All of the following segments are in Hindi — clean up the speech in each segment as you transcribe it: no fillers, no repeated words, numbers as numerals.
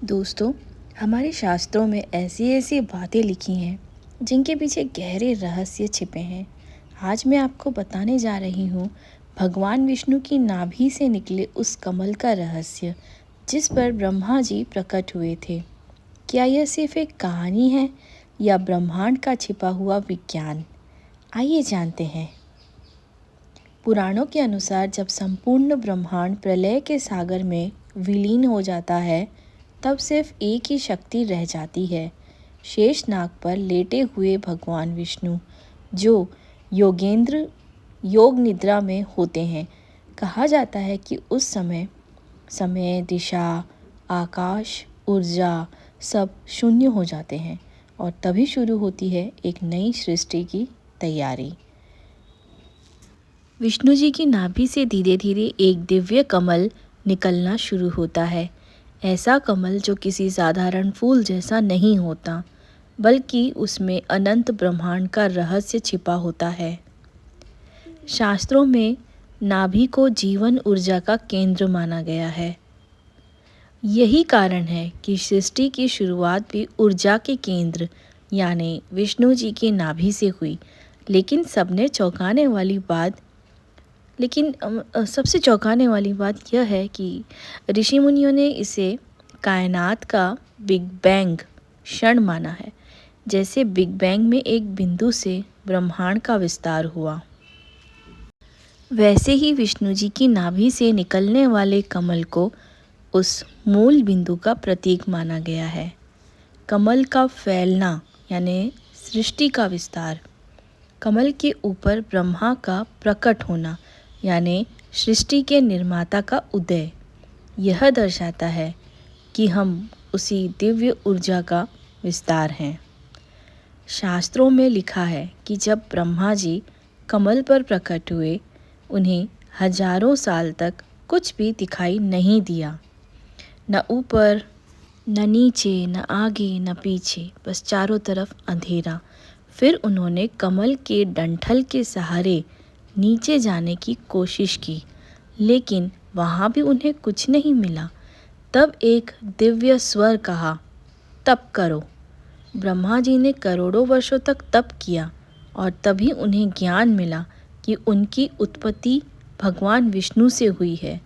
दोस्तों, हमारे शास्त्रों में ऐसी ऐसी बातें लिखी हैं जिनके पीछे गहरे रहस्य छिपे हैं। आज मैं आपको बताने जा रही हूँ भगवान विष्णु की नाभि से निकले उस कमल का रहस्य जिस पर ब्रह्मा जी प्रकट हुए थे। क्या यह सिर्फ एक कहानी है या ब्रह्मांड का छिपा हुआ विज्ञान? आइए जानते हैं। पुराणों के अनुसार जब संपूर्ण ब्रह्मांड प्रलय के सागर में विलीन हो जाता है तब सिर्फ एक ही शक्ति रह जाती है, शेष नाग पर लेटे हुए भगवान विष्णु, जो योग निद्रा में होते हैं। कहा जाता है कि उस समय दिशा, आकाश, ऊर्जा सब शून्य हो जाते हैं और तभी शुरू होती है एक नई सृष्टि की तैयारी। विष्णु जी की नाभि से धीरे धीरे एक दिव्य कमल निकलना शुरू होता है। ऐसा कमल जो किसी साधारण फूल जैसा नहीं होता, बल्कि उसमें अनंत ब्रह्मांड का रहस्य छिपा होता है। शास्त्रों में नाभि को जीवन ऊर्जा का केंद्र माना गया है। यही कारण है कि सृष्टि की शुरुआत भी ऊर्जा के केंद्र यानी विष्णु जी की नाभि से हुई। लेकिन सबसे चौंकाने वाली बात यह है कि ऋषि मुनियों ने इसे कायनात का बिग बैंग क्षण माना है, जैसे बिग बैंग में एक बिंदु से ब्रह्मांड का विस्तार हुआ। वैसे ही विष्णु जी की नाभि से निकलने वाले कमल को उस मूल बिंदु का प्रतीक माना गया है। कमल का फैलना यानी सृष्टि का विस्तार, कमल के ऊपर ब्रह्मा का प्रकट होना यानी सृष्टि के निर्माता का उदय, यह दर्शाता है कि हम उसी दिव्य ऊर्जा का विस्तार हैं। शास्त्रों में लिखा है कि जब ब्रह्मा जी कमल पर प्रकट हुए, उन्हें हजारों साल तक कुछ भी दिखाई नहीं दिया, न ऊपर न नीचे, न आगे न पीछे, बस चारों तरफ अंधेरा। फिर उन्होंने कमल के डंठल के सहारे नीचे जाने की कोशिश की, लेकिन वहाँ भी उन्हें कुछ नहीं मिला। तब एक दिव्य स्वर कहा, तप करो। ब्रह्मा जी ने करोड़ों वर्षों तक तप किया और तभी उन्हें ज्ञान मिला कि उनकी उत्पत्ति भगवान विष्णु से हुई है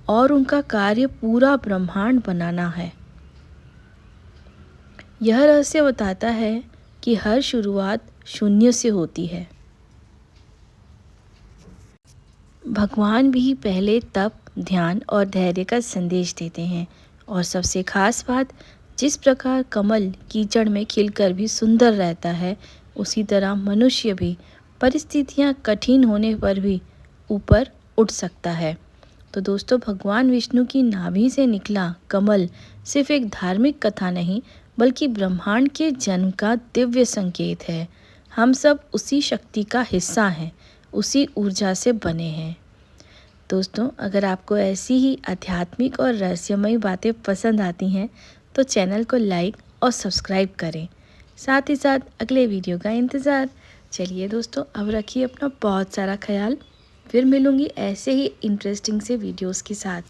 और उनका कार्य पूरा ब्रह्मांड बनाना है। यह रहस्य बताता है कि हर शुरुआत शून्य से होती है। भगवान भी पहले तप, ध्यान और धैर्य का संदेश देते हैं। और सबसे खास बात, जिस प्रकार कमल कीचड़ में खिलकर भी सुंदर रहता है, उसी तरह मनुष्य भी परिस्थितियां कठिन होने पर भी ऊपर उठ सकता है। तो दोस्तों, भगवान विष्णु की नाभि से निकला कमल सिर्फ एक धार्मिक कथा नहीं, बल्कि ब्रह्मांड के जन्म का दिव्य संकेत है। हम सब उसी शक्ति का हिस्सा हैं, उसी ऊर्जा से बने हैं। दोस्तों, अगर आपको ऐसी ही आध्यात्मिक और रहस्यमयी बातें पसंद आती हैं तो चैनल को लाइक और सब्सक्राइब करें। साथ ही साथ अगले वीडियो का इंतज़ार। चलिए दोस्तों, अब रखिए अपना बहुत सारा ख्याल। फिर मिलूँगी ऐसे ही इंटरेस्टिंग से वीडियोस के साथ।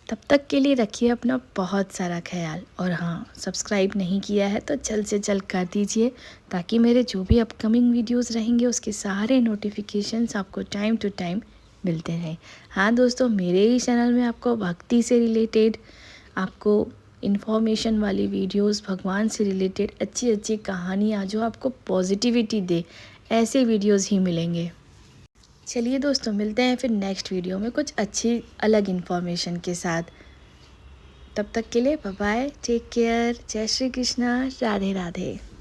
तब तक के लिए रखिए अपना बहुत सारा ख्याल। और हाँ, सब्सक्राइब नहीं किया है तो जल्द से जल्द कर दीजिए, ताकि मेरे जो भी अपकमिंग वीडियोस रहेंगे उसके सारे नोटिफिकेशंस आपको टाइम टू टाइम मिलते रहें। हाँ दोस्तों, मेरे ही चैनल में आपको भक्ति से रिलेटेड, आपको इन्फॉर्मेशन वाली वीडियोस, भगवान से रिलेटेड अच्छी अच्छी कहानियाँ जो आपको पॉजिटिविटी दे, ऐसे वीडियोस ही मिलेंगे। चलिए दोस्तों, मिलते हैं फिर नेक्स्ट वीडियो में कुछ अच्छी अलग इन्फॉर्मेशन के साथ। तब तक के लिए बाय बाय, टेक केयर, जय श्री कृष्णा, राधे राधे।